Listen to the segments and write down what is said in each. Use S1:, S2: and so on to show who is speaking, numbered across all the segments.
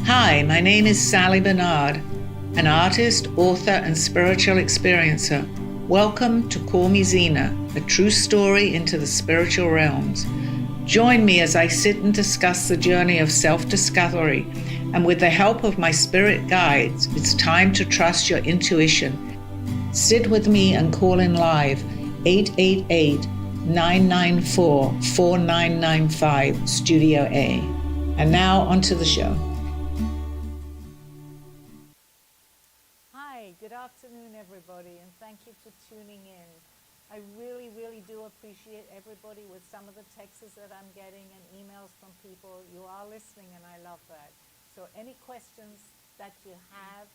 S1: Hi, my name is Sally Barnard, an artist, author, and spiritual experiencer. Welcome to Call Me Zena, a true story into the spiritual realms. Join me as I sit and discuss the journey of self-discovery, and with the help of my spirit guides, it's time to trust your intuition. Sit with me and call in live, 888-994-4995, Studio A. And now onto the show.
S2: Hi, good afternoon, everybody, and thank you for tuning in. I really, really do appreciate everybody with some of the texts that I'm getting and emails from people. You are listening, and I love that. So any questions that you have,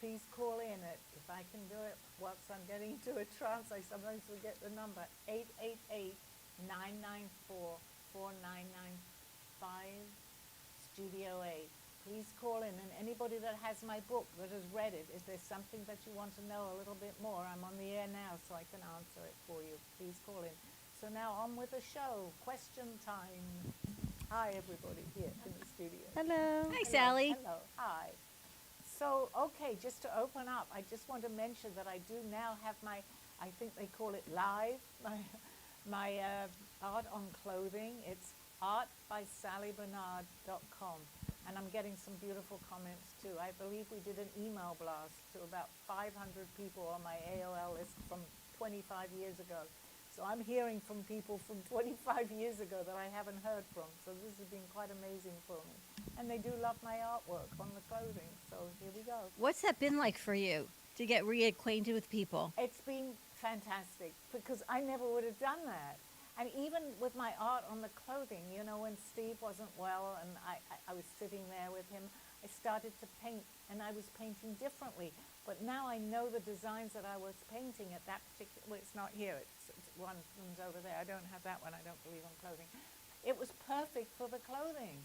S2: please call in it. If I can do it once I'm getting into a trance, I sometimes forget the number, 888-994-4995, Studio A. Please call in, and anybody that has my book, that has read it, if there's something that you want to know a little bit more, I'm on the air now so I can answer it for you. Please call in. So now on with the show. Question time. Hi, everybody here in the studio.
S3: Hello.
S4: Hi, Sally.
S2: Hello. Hi. So, okay, just to open up, I just want to mention that I do now have my, I think they call it live, my art on clothing. It's artbysallybarnard.com. And I'm getting some beautiful comments too. I believe we did an email blast to about 500 people on my AOL list from 25 years ago. So I'm hearing from people from 25 years ago that I haven't heard from. So this has been quite amazing for me. And they do love my artwork on the clothing. So here we go.
S4: What's that been like for you to get reacquainted with people?
S2: It's been fantastic because I never would have done that. And even with my art on the clothing, you know, when Steve wasn't well and I was sitting there with him, I started to paint, and I was painting differently. But now I know the designs that I was painting at that particular, well, it's not here, it's one's over there. I don't have that one, I don't believe on clothing. It was perfect for the clothing.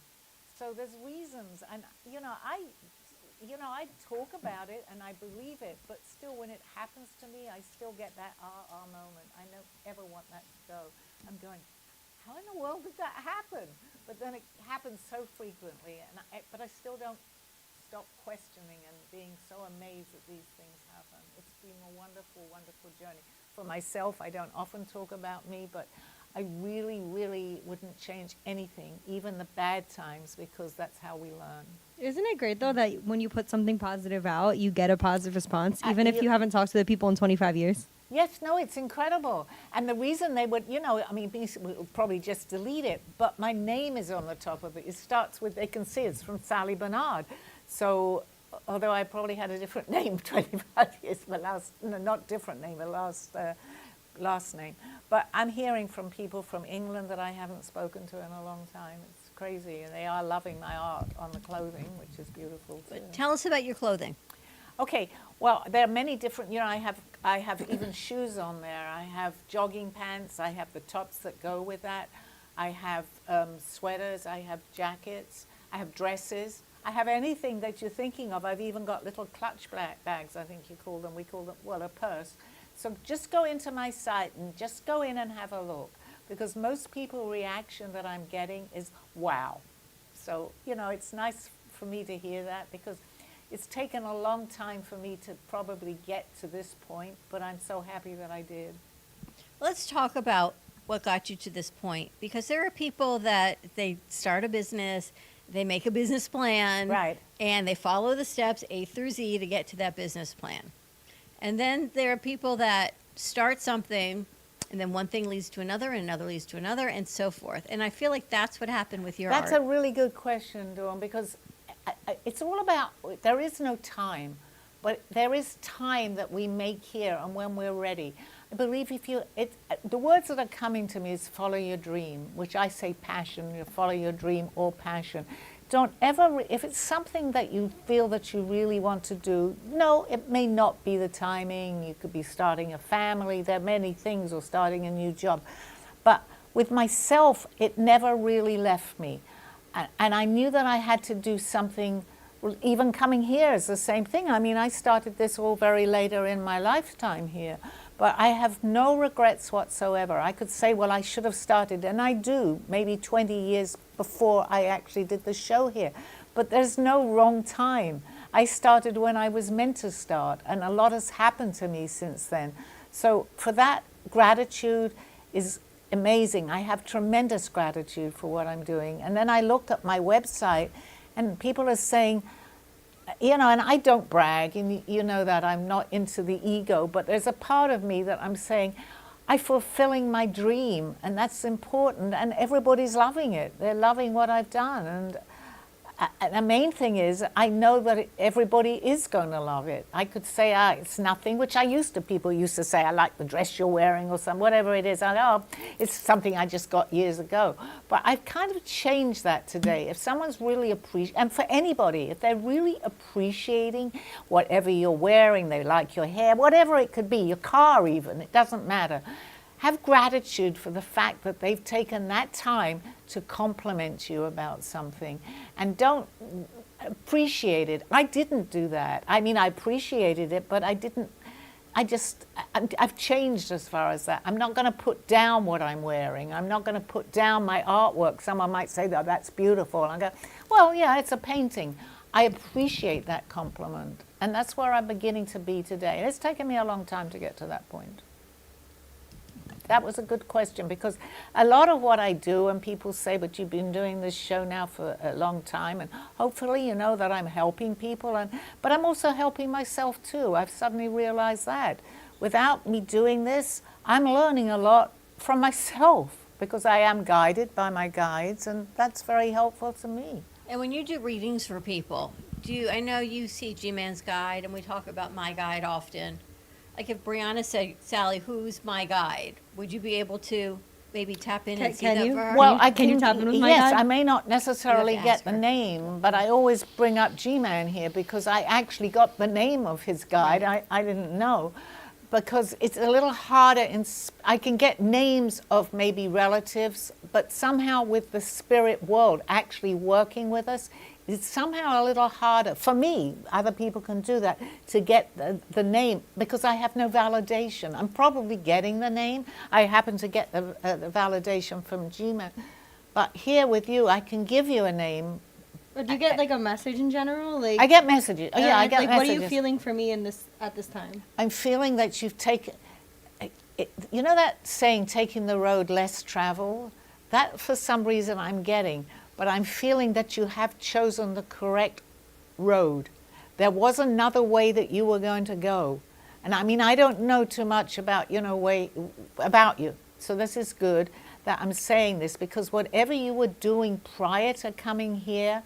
S2: So there's reasons, and I talk about it and I believe it, but still when it happens to me, I still get that moment. I don't ever want that to go. I'm going, how in the world did that happen? But then it happens so frequently, but I still don't stop questioning and being so amazed that these things happen. It's been a wonderful, wonderful journey. For myself, I don't often talk about me, but I really, really wouldn't change anything, even the bad times, because that's how we learn.
S3: Isn't it great, though, that when you put something positive out, you get a positive response, even if you haven't talked to the people in 25 years?
S2: Yes, no, it's incredible. And the reason they would, we'll probably just delete it, but my name is on the top of it. It starts with, they can see it's from Sally Barnard. So, although I probably had a different name 25 years, not different name, but last name. But I'm hearing from people from England that I haven't spoken to in a long time. It's crazy, and they are loving my art on the clothing, which is beautiful too.
S4: But tell us about your clothing.
S2: Okay, well, there are many different, I have even shoes on there. I have jogging pants. I have the tops that go with that. I have sweaters. I have jackets. I have dresses. I have anything that you're thinking of. I've even got little clutch bags, I think you call them. We call them, well, a purse. So just go into my site and just go in and have a look, because most people's reaction that I'm getting is, wow. So, it's nice for me to hear that, because it's taken a long time for me to probably get to this point, but I'm so happy that I did.
S4: Let's talk about what got you to this point, because there are people that they start a business, they make a business plan,
S2: right,
S4: and they follow the steps A through Z to get to that business plan. And then there are people that start something, and then one thing leads to another, and another leads to another, and so forth. And I feel like that's what happened with your art.
S2: That's a really good question, Dawn, because it's all about, there is no time, but there is time that we make here and when we're ready. I believe the words that are coming to me is follow your dream, which I say passion, follow your dream or passion. Don't ever, if it's something that you feel that you really want to do, no, it may not be the timing. You could be starting a family, there are many things, or starting a new job. But with myself, it never really left me. And I knew that I had to do something. Even coming here is the same thing. I mean, I started this all very later in my lifetime here, but I have no regrets whatsoever. I could say, well, I should have started, and I do, maybe 20 years before I actually did the show here. but there's no wrong time. I started when I was meant to start, and a lot has happened to me since then. So for that, gratitude is amazing. I have tremendous gratitude for what I'm doing. And then I looked at my website, and people are saying, you know, and I don't brag, and you know that I'm not into the ego, but there's a part of me that I'm saying, I'm fulfilling my dream, and that's important, and everybody's loving it. They're loving what I've done, and the main thing is I know that everybody is going to love it. I could say it's nothing, which people used to say, I like the dress you're wearing or whatever it is. It's something I just got years ago. But I've kind of changed that today. If someone's really and for anybody, if they're really appreciating whatever you're wearing, they like your hair, whatever it could be, your car even, it doesn't matter. Have gratitude for the fact that they've taken that time to compliment you about something, and don't appreciate it. I didn't do that. I mean, I appreciated it, but I've changed as far as that. I'm not going to put down what I'm wearing. I'm not going to put down my artwork. Someone might say, oh, that's beautiful. And I go, well, yeah, it's a painting. I appreciate that compliment. And that's where I'm beginning to be today. And it's taken me a long time to get to that point. That was a good question, because a lot of what I do, and people say, but you've been doing this show now for a long time, and hopefully you know that I'm helping people, but I'm also helping myself too. I've suddenly realized that. Without me doing this, I'm learning a lot from myself, because I am guided by my guides, and that's very helpful to me.
S4: And when you do readings for people, I know you see G-Man's guide, and we talk about my guide often. Like if Brianna said, Sally, who's my guide? Would you be able to maybe tap in and see that for her?
S2: Well,
S3: Can you tap in with my
S2: yes,
S3: guide?
S2: I may not necessarily get the
S4: her.
S2: name, but I always bring up G-Man here because I actually got the name of his guide. I didn't know, because it's a little harder. I can get names of maybe relatives, but somehow with the spirit world actually working with us, it's somehow a little harder for me. Other people can do that, to get the name, because I have no validation. I'm probably getting the name. I happen to get the validation from G-Man. But here with you, I can give you a name.
S3: But do you get like a message in general? Like,
S2: I get messages. Oh, yeah, I get
S3: like,
S2: messages.
S3: what are you feeling for me at this time?
S2: I'm feeling that you've taken, you know that saying, taking the road less traveled? That for some reason I'm getting. But I'm feeling that you have chosen the correct road. There was another way that you were going to go. And I mean, I don't know too much about, about you. So this is good that I'm saying this, because whatever you were doing prior to coming here,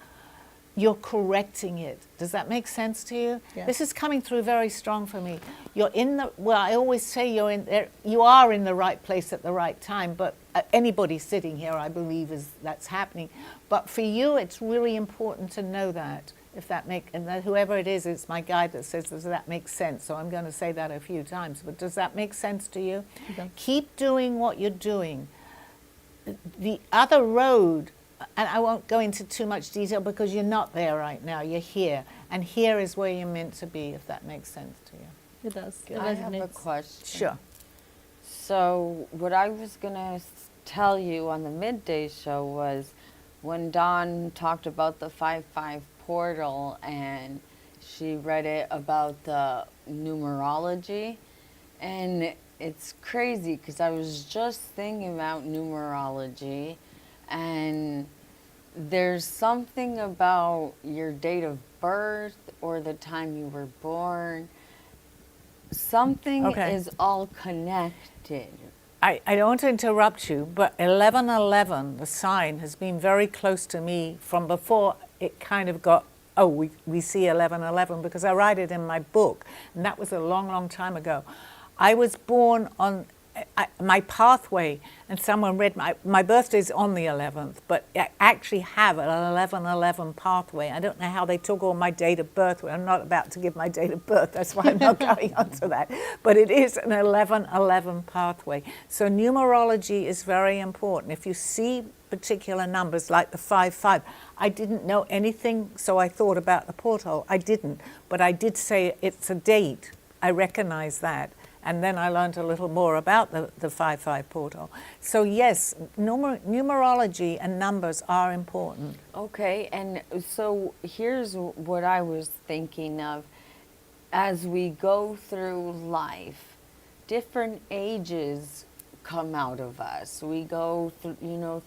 S2: you're correcting it. Does that make sense to you?
S3: Yeah.
S2: This is coming through very strong for me. You're I always say you are in the right place at the right time, but anybody sitting here, I believe, that's happening. But for you, it's really important to know that. And that whoever it is, it's my guide that says, does that make sense? So I'm going to say that a few times, but does that make sense to you?
S3: Okay.
S2: Keep doing what you're doing. The other road, and I won't go into too much detail because you're not there right now, you're here. And here is where you're meant to be, if that makes sense to you.
S3: It does. It
S5: I have a
S3: resonates.
S5: question.
S2: Sure.
S5: So what I was going to tell you on the midday show was when Dawn talked about the 5-5 portal, and she read it about the numerology, and it's crazy because I was just thinking about numerology, and there's something about your date of birth or the time you were born. Something
S2: Okay.
S5: is all connected.
S2: I don't want to interrupt you, but 1111, the sign, has been very close to me from before it kind of got, we see 1111, because I write it in my book, and that was a long, long time ago. I was born on my pathway, and someone read my birthday's on the 11th, but I actually have an 1111 pathway. I don't know how they took all my date of birth. I'm not about to give my date of birth, that's why I'm not going on to that. But it is an 1111 pathway. So numerology is very important. If you see particular numbers like the 5-5, I didn't know anything, so I thought about the porthole. I didn't, but I did say it's a date. I recognize that. And then I learned a little more about the 5-5 portal. So yes, numerology and numbers are important.
S5: Okay, and so here's what I was thinking of. As we go through life, different ages come out of us. We go through,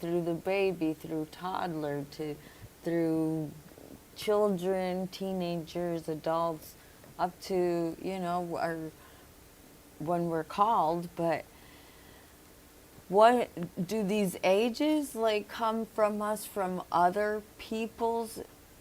S5: through the baby, through toddler, through children, teenagers, adults, up to, when we're called. But what do these ages come from us from other people's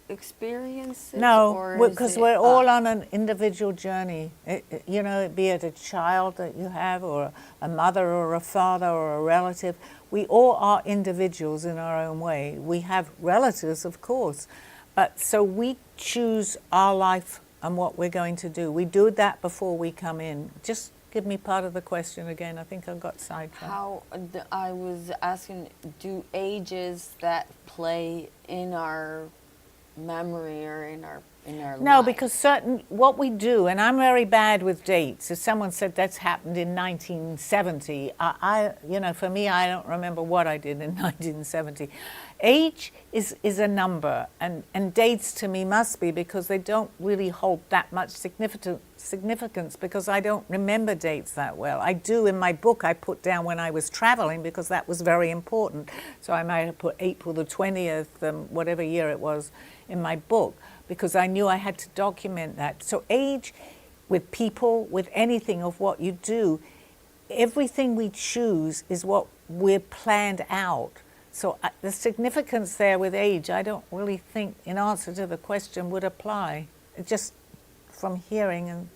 S5: experiences?
S2: No, because we're all on an individual journey. Be it a child that you have, or a mother, or a father, or a relative. We all are individuals in our own way. We have relatives, of course, but so we choose our life and what we're going to do. We do that before we come in. Just give me part of the question again. I think I got sidetracked.
S5: I was asking, do ages that play in our memory or in our
S2: No,
S5: life?
S2: because what we do, and I'm very bad with dates. If someone said that's happened in 1970, for me, I don't remember what I did in 1970. Age is a number, and dates to me must be, because they don't really hold that much significance, because I don't remember dates that well. I do in my book. I put down when I was traveling, because that was very important. So I might have put April the 20th, whatever year it was, in my book, because I knew I had to document that. So age, with people, with anything of what you do, everything we choose is what we're planned out. So the significance there with age, I don't really think, in answer to the question, would apply. It just from hearing and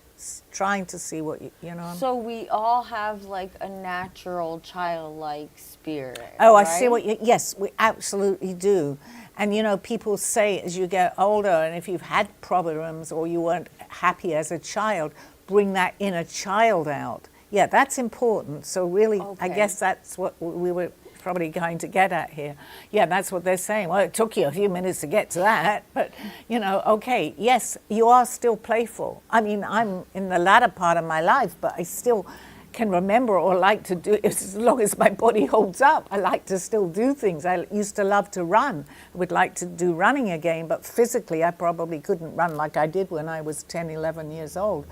S2: trying to see what you know.
S5: So we all have a natural childlike spirit.
S2: Oh,
S5: right?
S2: I see yes, we absolutely do. And people say as you get older, and if you've had problems or you weren't happy as a child, bring that inner child out. Yeah, that's important. So really, I guess that's what we were probably going to get at here. Yeah, that's what they're saying. Well, it took you a few minutes to get to that, but okay, yes, you are still playful. I mean, I'm in the latter part of my life, but I still can remember or like to do, as long as my body holds up, I like to still do things. I used to love to run. I would like to do running again, but physically I probably couldn't run like I did when I was 10, 11 years old.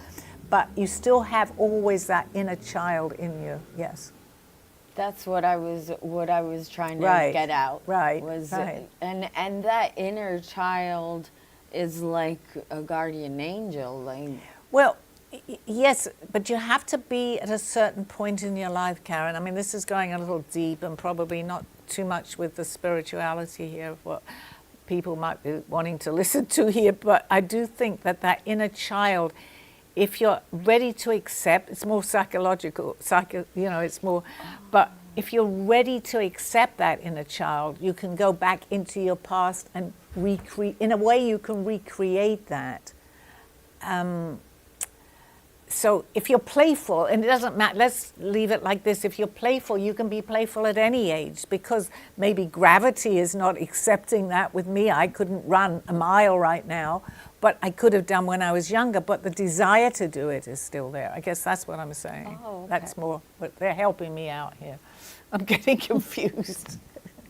S2: But you still have always that inner child in you, yes.
S5: That's what I was trying to get out.
S2: Right.
S5: And that inner child is like a guardian angel.
S2: Well, yes, but you have to be at a certain point in your life, Karen. I mean, this is going a little deep and probably not too much with the spirituality here of what people might be wanting to listen to here, but I do think that inner child, if you're ready to accept, it's more psychological, it's more, but if you're ready to accept that inner child, you can go back into your past and in a way you can recreate that. So if you're playful, and it doesn't matter, let's leave it like this, if you're playful, you can be playful at any age, because maybe gravity is not accepting that with me. I couldn't run a mile right now, but I could have done when I was younger, but the desire to do it is still there. I guess that's what I'm saying.
S5: Oh, okay.
S2: That's more, but they're helping me out here. I'm getting confused.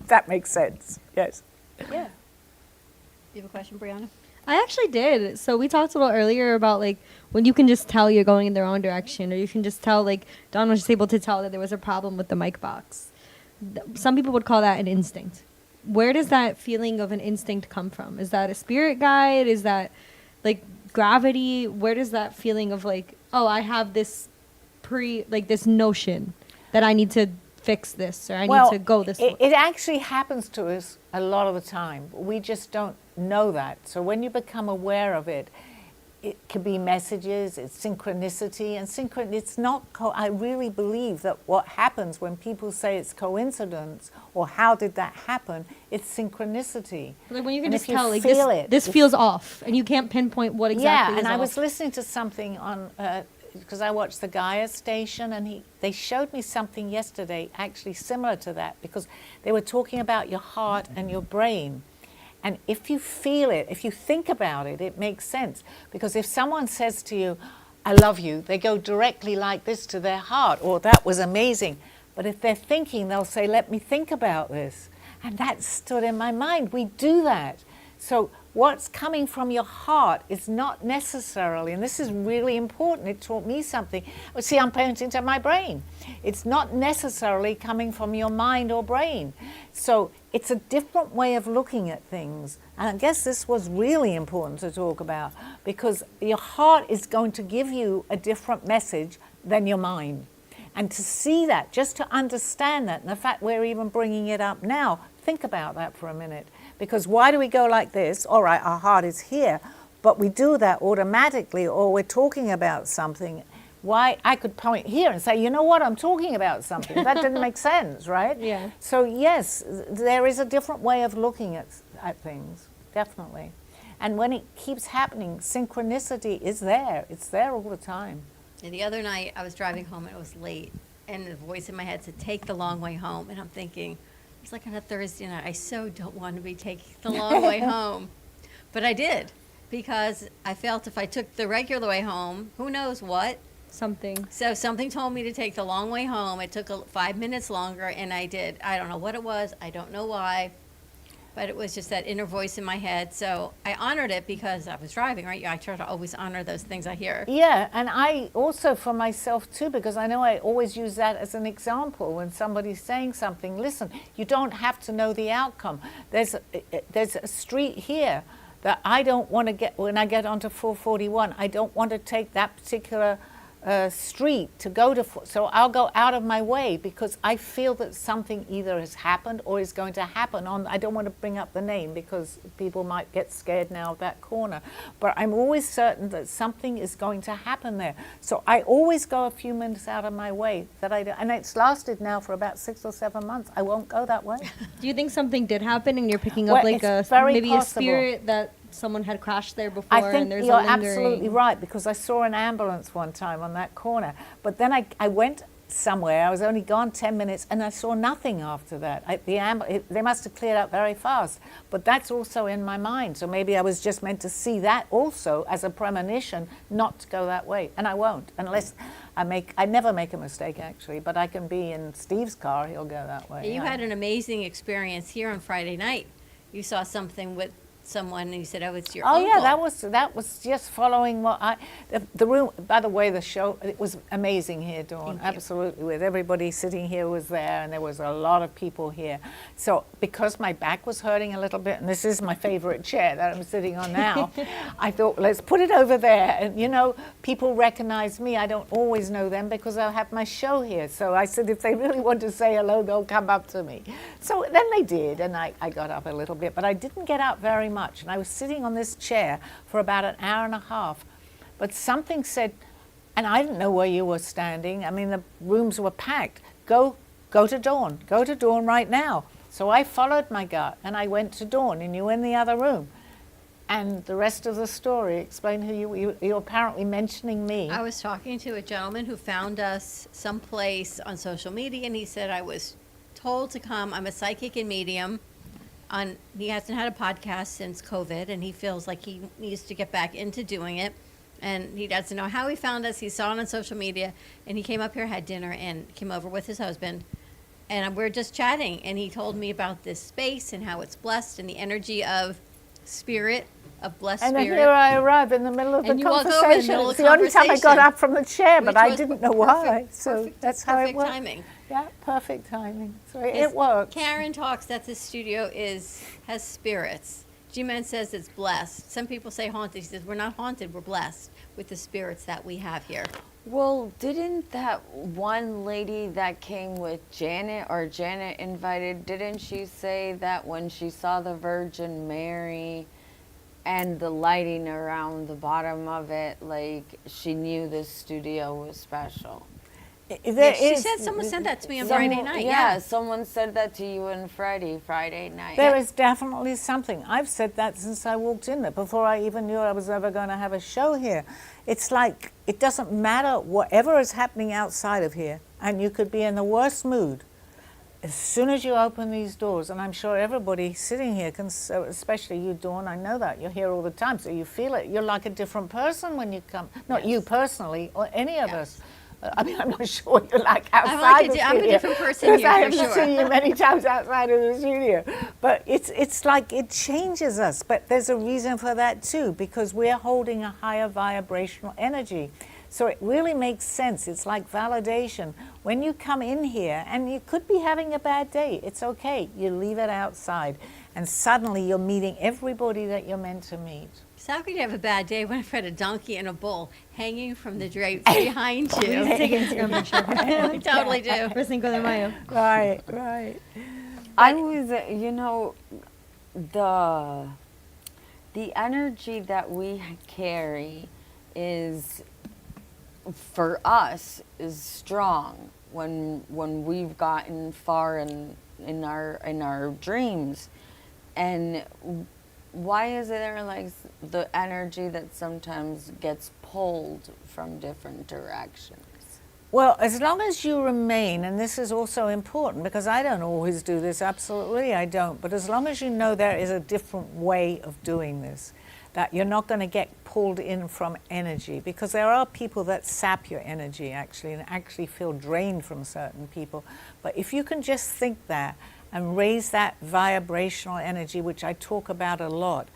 S2: That makes sense, yes.
S4: Yeah. You have a question, Brianna?
S3: I actually did. So we talked a little earlier about when you can just tell you're going in the wrong direction, or you can just tell, Dawn was just able to tell that there was a problem with the mic box. Some people would call that an instinct. Where does that feeling of an instinct come from? Is that a spirit guide? Is that gravity? Where does that feeling of I have this this notion that I need to fix this, or I need to go this way?
S2: It actually happens to us a lot of the time. We just don't know that. So when you become aware of it, it can be messages, it's synchronicity, and it's not, I really believe that what happens when people say it's coincidence, or how did that happen, it's synchronicity.
S3: When you can
S2: And
S3: just
S2: if you
S3: tell,
S2: feel
S3: this feels off, and you can't pinpoint what exactly
S2: Yeah, and
S3: is
S2: I
S3: off.
S2: was listening to something on, because I watched the Gaia station, and they showed me something yesterday actually similar to that, because they were talking about your heart and your brain. And if you feel it, if you think about it, it makes sense. Because if someone says to you, I love you, they go directly like this to their heart, or that was amazing. But if they're thinking, they'll say, let me think about this. And that stood in my mind. We do that. So what's coming from your heart is not necessarily, and this is really important, it taught me something. Well, see, I'm pointing to my brain. It's not necessarily coming from your mind or brain. So it's a different way of looking at things. And I guess this was really important to talk about, because your heart is going to give you a different message than your mind. And to see that, just to understand that, and the fact we're even bringing it up now, think about that for a minute. Because why do we go like this? All right, our heart is here, but we do that automatically, or we're talking about something. Why? I could point here and say, you know what, I'm talking about something. That didn't make sense, right?
S3: Yeah.
S2: So yes, there is a different way of looking at things, definitely. And when it keeps happening, synchronicity is there. It's there all the time.
S4: And the other night, I was driving home and it was late, and the voice in my head said, take the long way home. And I'm thinking, it's like on a Thursday night, I so don't want to be taking the long way home. But I did, because I felt if I took the regular way home, who knows what.
S3: Something.
S4: So something told me to take the long way home. It took 5 minutes longer, and I did. I don't know what it was. I don't know why. But it was just that inner voice in my head. So I honored it because I was driving, right? I try to always honor those things I hear.
S2: Yeah, and I also for myself too, because I know I always use that as an example when somebody's saying something. Listen, you don't have to know the outcome. There's a street here that I don't want to get, when I get onto 441, I don't want to take that particular street to go to, so I'll go out of my way because I feel that something either has happened or is going to happen on, I don't want to bring up the name because people might get scared now of that corner, but I'm always certain that something is going to happen there. So I always go a few minutes out of my way that I do, and it's lasted now for about 6 or 7 months. I won't go that way.
S3: Do you think something did happen and you're picking
S2: Well,
S3: up like
S2: it's
S3: a
S2: very
S3: maybe
S2: possible.
S3: a spirit that someone had crashed there before
S2: I
S3: and
S2: think
S3: there's
S2: you're
S3: a lingering...
S2: absolutely right, because I saw an ambulance one time on that corner. But then I went somewhere, I was only gone 10 minutes, and I saw nothing after that. They must have cleared up very fast. But that's also in my mind. So maybe I was just meant to see that also as a premonition not to go that way. And I won't, unless I never make a mistake actually, but I can be in Steve's car, he'll go that way.
S4: You had an amazing experience here on Friday night. You saw something with someone and you said, oh, it's your uncle.
S2: Yeah, that was just following what the room. By the way, the show, it was amazing here, Dawn. Absolutely, with everybody sitting here was there, and there was a lot of people here. So because my back was hurting a little bit, and this is my favorite chair that I'm sitting on now, I thought, let's put it over there. And you know, people recognize me. I don't always know them because I have my show here. So I said, if they really want to say hello, they'll come up to me. So then they did, and I got up a little bit, but I didn't get up very much, and I was sitting on this chair for about an hour and a half, but something said, and I didn't know where you were standing, I mean the rooms were packed, go to Dawn right now. So I followed my gut and I went to Dawn, and you were in the other room, and the rest of the story, explain who you're apparently mentioning me.
S4: I was talking to a gentleman who found us someplace on social media, and he said, I was told to come, I'm a psychic and medium. He hasn't had a podcast since COVID, and he feels like he needs to get back into doing it. And he doesn't know how he found us. He saw it on social media, and he came up here, had dinner, and came over with his husband. And we're just chatting, and he told me about this space and how it's blessed and the energy of spirit, of blessed
S2: and
S4: spirit.
S2: then here I arrive in the middle of
S4: And
S2: the
S4: you walk over in the
S2: conversation.
S4: middle of
S2: It's
S4: the
S2: the only time I got
S4: conversation,
S2: up from the chair, but
S4: Which
S2: I
S4: was
S2: didn't know
S4: perfect-
S2: why. So
S4: perfect-
S2: that's how it
S4: perfect
S2: worked.
S4: timing.
S2: Yeah, perfect timing. So
S4: Yes,
S2: it works.
S4: Karen talks that this studio has spirits. G-Man says it's blessed. Some people say haunted. He says we're not haunted, we're blessed with the spirits that we have here.
S5: Well, didn't that one lady that came with Janet, or Janet invited, didn't she say that when she saw the Virgin Mary and the lighting around the bottom of it, like she knew this studio was special?
S4: She said someone said that to me on Friday night.
S5: Yeah, someone said that to you on Friday night.
S2: There is definitely something. I've said that since I walked in there, before I even knew I was ever going to have a show here. It's like, it doesn't matter whatever is happening outside of here, and you could be in the worst mood. as soon as you open these doors, and I'm sure everybody sitting here can, especially you, Dawn, I know that, you're here all the time, so you feel it. You're like a different person when you come. Not you personally, or any of us. I mean, I'm not sure what you're like outside the studio.
S4: I'm a different person here,
S2: I
S4: for
S2: have
S4: sure.
S2: seen you many times outside of the studio. But it's like it changes us. But there's a reason for that too, because we're holding a higher vibrational energy. So it really makes sense. It's like validation. When you come in here, and you could be having a bad day, it's okay. You leave it outside, and suddenly you're meeting everybody that you're meant to meet.
S4: So how could you have a bad day when I've had a donkey and a bull hanging from the drapes behind you?
S3: Take an Instagram picture.
S4: I totally do.
S3: For Cinco de Mayo.
S2: Right, right.
S5: I was, the energy that we carry is, for us, is strong when we've gotten far in our dreams. And why is there like the energy that sometimes gets pulled from different directions?
S2: Well, as long as you remain, and this is also important because I don't always do this, absolutely I don't, but as long as you know there is a different way of doing this, that you're not going to get pulled in from energy, because there are people that sap your energy actually and actually feel drained from certain people. But if you can just think that and raise that vibrational energy, which I talk about a lot,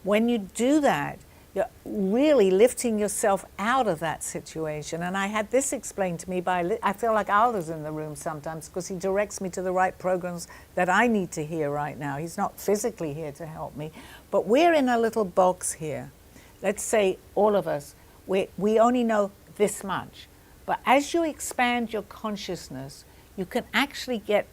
S2: when you do that, you're really lifting yourself out of that situation. And I had this explained to me by, I feel like Aldo's in the room sometimes because he directs me to the right programs that I need to hear right now. He's not physically here to help me, but we're in a little box here. Let's say all of us, we only know this much. But as you expand your consciousness, you can actually get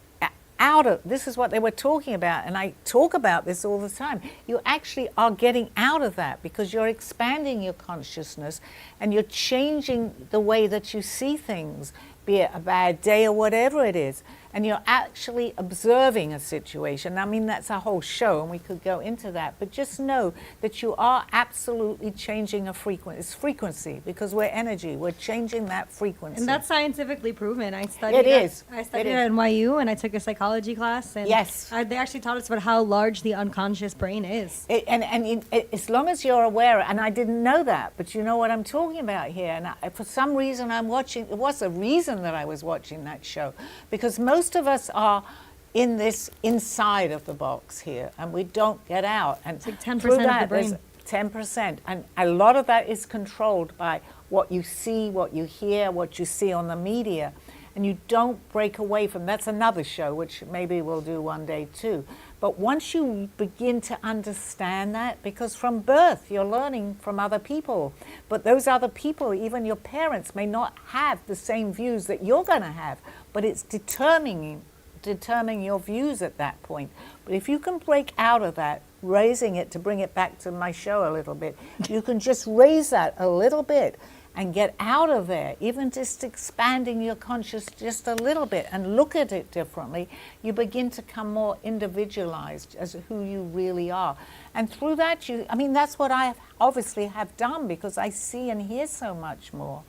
S2: out of, this is what they were talking about, and I talk about this all the time. You actually are getting out of that because you're expanding your consciousness and you're changing the way that you see things, be it a bad day or whatever it is. And you're actually observing a situation. I mean, that's a whole show and we could go into that, but just know that you are absolutely changing a frequency. It's frequency because we're energy. We're changing that frequency.
S3: And that's scientifically proven. I studied
S2: It is.
S3: I studied at NYU and I took a psychology class. And
S2: Yes.
S3: They actually taught us about how large the unconscious brain is.
S2: As long as you're aware, and I didn't know that, but you know what I'm talking about here. And for some reason I'm watching, it was a reason that I was watching that show, because most of us are in this inside of the box here and we don't get out. And
S3: it's like 10%
S2: through
S3: of
S2: that,
S3: the brain.
S2: there's 10%. And a lot of that is controlled by what you see, what you hear, what you see on the media. And you don't break away from, that's another show, which maybe we'll do one day too. But once you begin to understand that, because from birth you're learning from other people, but those other people, even your parents, may not have the same views that you're going to have, but it's determining your views at that point. But if you can break out of that, raising it, to bring it back to my show a little bit, you can just raise that a little bit and get out of there, even just expanding your conscious just a little bit and look at it differently, you begin to come more individualized as who you really are. And through that, that's what I obviously have done, because I see and hear so much more.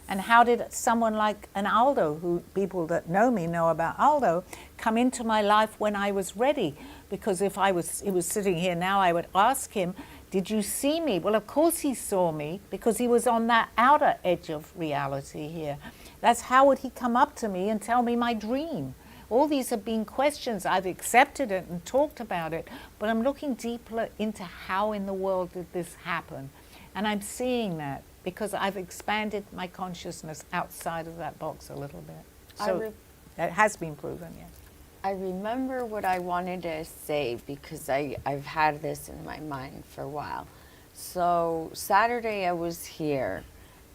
S2: And how did someone like an Aldo, who people that know me know about Aldo, come into my life when I was ready? Because if he was sitting here now, I would ask him, did you see me? Well, of course he saw me, because he was on that outer edge of reality here. That's how would he come up to me and tell me my dream? All these have been questions. I've accepted it and talked about it, but I'm looking deeper into how in the world did this happen. And I'm seeing that because I've expanded my consciousness outside of that box a little bit. So that has been proven, yes.
S5: I remember what I wanted to say because I've had this in my mind for a while. So Saturday I was here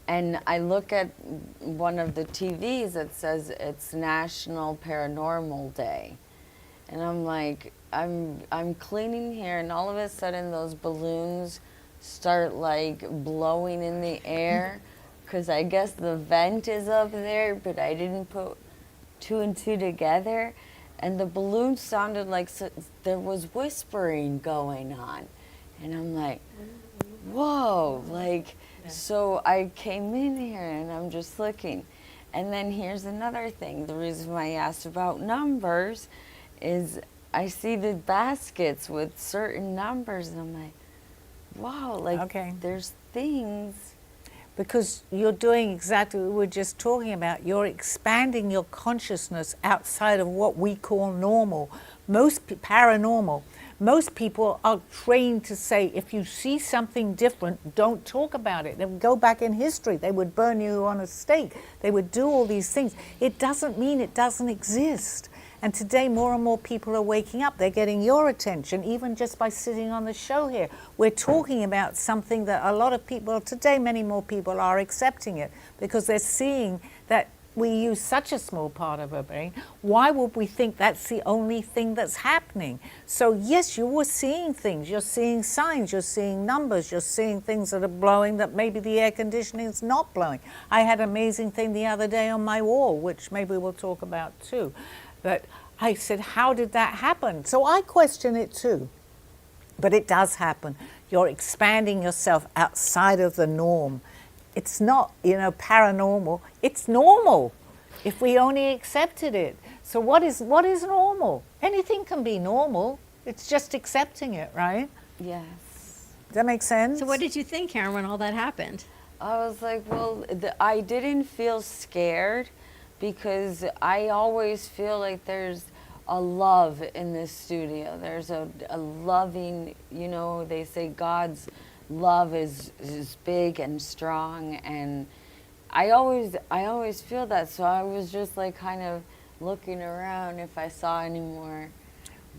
S5: and I look at one of the TVs that says it's National Paranormal Day. And I'm like, I'm cleaning here and all of a sudden those balloons start like blowing in the air because I guess the vent is up there, but I didn't put two and two together. And the balloon sounded like there was whispering going on. And I'm like, whoa, like, so I came in here and I'm just looking. And then here's another thing. The reason why I asked about numbers is I see the baskets with certain numbers, and I'm like, wow, like
S2: Okay.
S5: there's things.
S2: Because you're doing exactly what we were just talking about. You're expanding your consciousness outside of what we call normal. Paranormal. Most people are trained to say, if you see something different, don't talk about it. They would go back in history. They would burn you on a stake. They would do all these things. It doesn't mean it doesn't exist. And today, more and more people are waking up. They're getting your attention, even just by sitting on the show here. We're talking about something that a lot of people, today many more people are accepting it because they're seeing that we use such a small part of our brain. Why would we think that's the only thing that's happening? So yes, you were seeing things. You're seeing signs. You're seeing numbers. You're seeing things that are blowing that maybe the air conditioning is not blowing. I had an amazing thing the other day on my wall, which maybe we'll talk about too. But I said, how did that happen? So I question it too. But it does happen. You're expanding yourself outside of the norm. It's not, paranormal. It's normal if we only accepted it. So what is normal? Anything can be normal. It's just accepting it, right?
S5: Yes.
S2: Does that make sense?
S4: So what did you think, Karen, when all that happened?
S5: I was like, well, I didn't feel scared because I always feel like there's a love in this studio. There's a loving, they say God's love is big and strong, and I always feel that. So I was just like kind of looking around if I saw any more.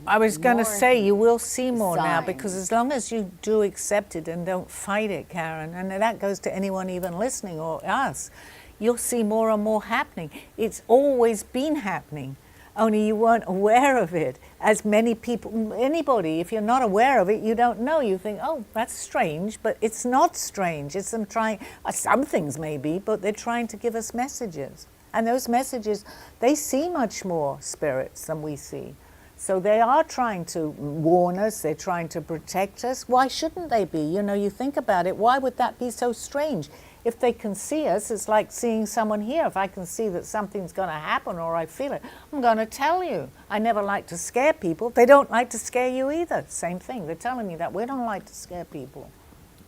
S2: I was going to
S5: more
S2: say you will see more now,
S5: signs.
S2: because as long as you do accept it and don't fight it, Karen, and that goes to anyone even listening or us, you'll see more and more happening. It's always been happening, only you weren't aware of it. As many people, anybody, if you're not aware of it, you don't know. You think, oh, that's strange, but it's not strange. It's them trying, some things may be, but they're trying to give us messages. And those messages, they see much more spirits than we see. So they are trying to warn us, they're trying to protect us. Why shouldn't they be? You think about it, why would that be so strange? If they can see us, it's like seeing someone here. If I can see that something's going to happen or I feel it, I'm going to tell you. I never like to scare people. They don't like to scare you either. Same thing. They're telling me that we don't like to scare people.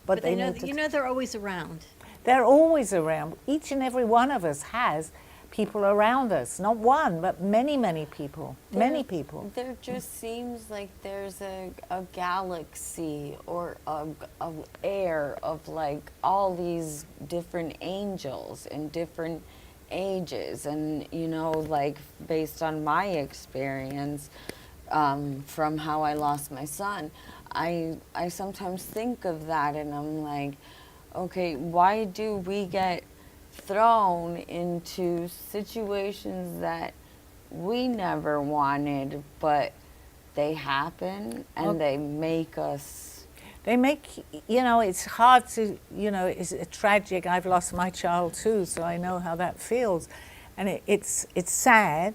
S2: But they
S4: know,
S2: need to.
S4: you know they're always around.
S2: They're always around. Each and every one of us has people around us. Not one, but many, many people. Many people.
S5: There just seems like there's a galaxy or a air of like all these different angels in different ages. And, like based on my experience from how I lost my son, I sometimes think of that and I'm like, okay, why do we get thrown into situations that we never wanted, but they happen and they make us.
S2: They make, it's hard to, it's tragic. I've lost my child too, so I know how that feels. And it's sad,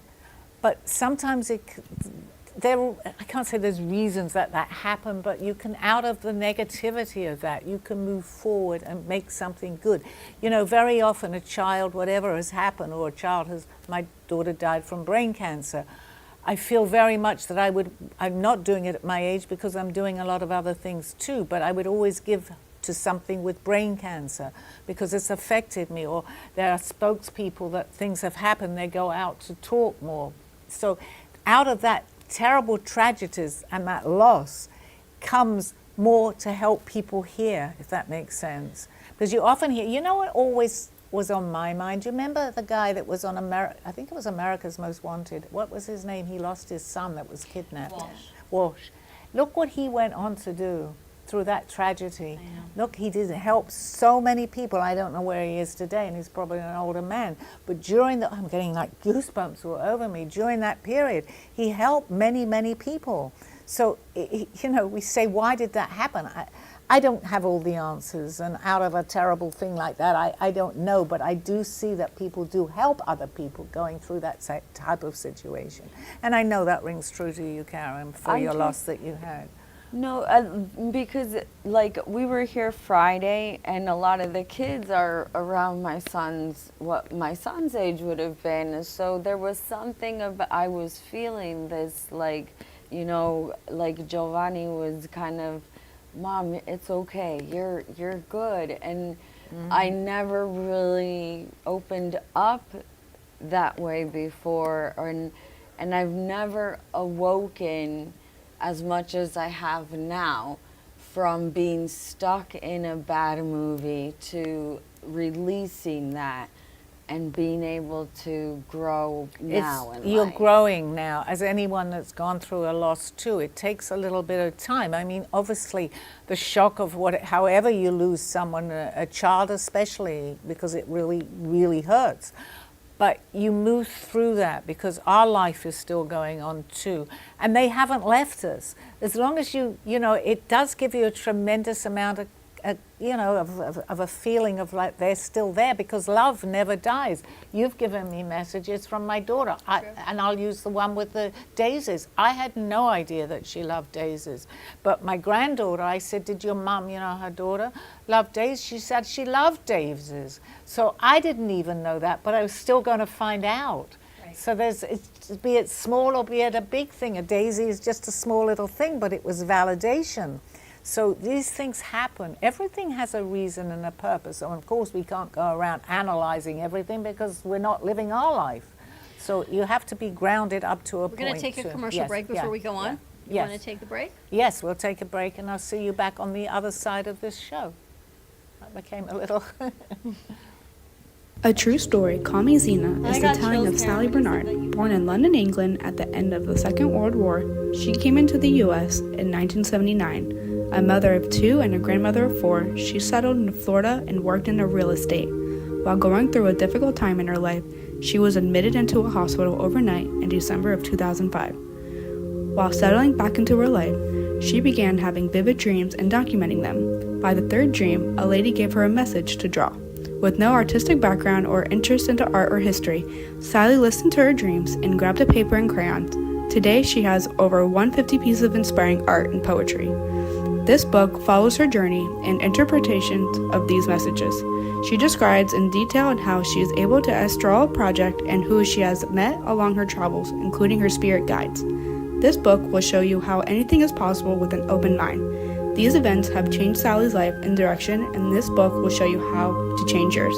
S2: but sometimes I can't say there's reasons that happen, but you can, out of the negativity of that, you can move forward and make something good. Very often a child, whatever has happened, or my daughter died from brain cancer. I feel very much that I'm not doing it at my age because I'm doing a lot of other things too, but I would always give to something with brain cancer because it's affected me, or there are spokespeople that things have happened, they go out to talk more. So out of that terrible tragedies and that loss comes more to help people hear, if that makes sense. Because you often hear, what always was on my mind? Do you remember the guy that was on I think it was America's Most Wanted. What was his name? He lost his son that was kidnapped. Walsh. Look what he went on to do through that tragedy. Look, he did help so many people. I don't know where he is today, and he's probably an older man. But I'm getting like goosebumps all over me. During that period, he helped many, many people. So, we say, why did that happen? I don't have all the answers, and out of a terrible thing like that, I don't know, but I do see that people do help other people going through that type of situation. And I know that rings true to you, Karen, for your loss that you had.
S5: No, because like we were here Friday, and a lot of the kids are around what my son's age would have been. So there was something about, I was feeling this, like, like Giovanni was kind of, Mom, it's okay, you're good, and I never really opened up that way before, and I've never awoken as much as I have now from being stuck in a bad movie to releasing that and being able to grow now in
S2: You're
S5: life.
S2: growing now, as anyone that's gone through a loss too. It takes a little bit of time. I mean, obviously, the shock of however you lose someone, a child especially, because it really, really hurts. But you move through that because our life is still going on too. And they haven't left us. As long as it does give you a tremendous amount of, of a feeling of like they're still there, because love never dies. You've given me messages from my daughter, and I'll use the one with the daisies. I had no idea that she loved daisies. But my granddaughter, I said, did your mum, her daughter, love daisies? She said she loved daisies. So I didn't even know that, but I was still going to find out. Right. So be it small or be it a big thing. A daisy is just a small little thing, but it was validation. So these things happen. Everything has a reason and a purpose. And of course, we can't go around analyzing everything because we're not living our life. So you have to be grounded up to a point.
S4: We're going to take a commercial break before we go on. You
S2: Yes.
S4: want to take the break?
S2: Yes, we'll take a break, and I'll see you back on the other side of this show. That became a little...
S6: A true story, Call Me Zena, is the telling of Sally Barnard. Born in London, England at the end of the Second World War, she came into the U.S. in 1979. A mother of two and a grandmother of four, she settled in Florida and worked in real estate. While going through a difficult time in her life, she was admitted into a hospital overnight in December of 2005. While settling back into her life, she began having vivid dreams and documenting them. By the third dream, a lady gave her a message to draw. With no artistic background or interest into art or history, Sally listened to her dreams and grabbed a paper and crayons. Today, she has over 150 pieces of inspiring art and poetry. This book follows her journey and interpretations of these messages. She describes in detail how she is able to draw a project and who she has met along her travels, including her spirit guides. This book will show you how anything is possible with an open mind. These events have changed Sally's life and direction, and this book will show you how to change yours.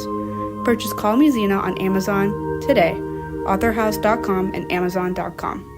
S6: Purchase Call Me Zena on Amazon today, authorhouse.com and amazon.com.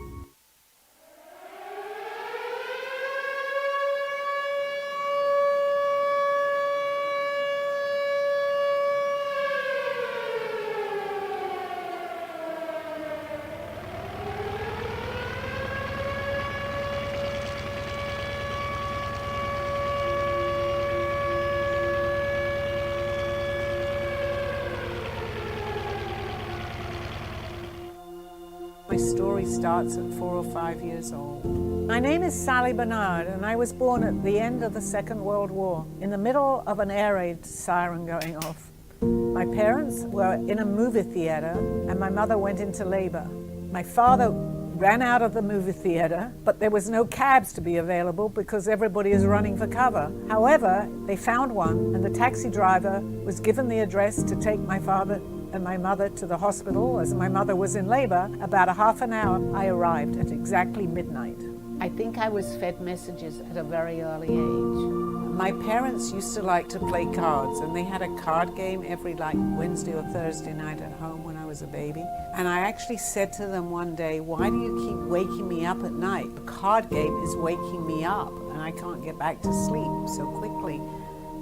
S2: My story starts at 4 or 5 years old. My name is Sally Barnard, and I was born at the end of the Second World War, in the middle of an air raid siren going off. My parents were in a movie theater, and my mother went into labor. My father ran out of the movie theater, but there was no cabs to be available because everybody is running for cover. However, they found one, and the taxi driver was given the address to take my father and my mother to the hospital. As my mother was in labor, about a half an hour, I arrived at exactly midnight. I think I was fed messages at a very early age. My parents used to like to play cards, and they had a card game every Wednesday or Thursday night at home when I was a baby. And I actually said to them one day, why do you keep waking me up at night? The card game is waking me up, and I can't get back to sleep so quickly.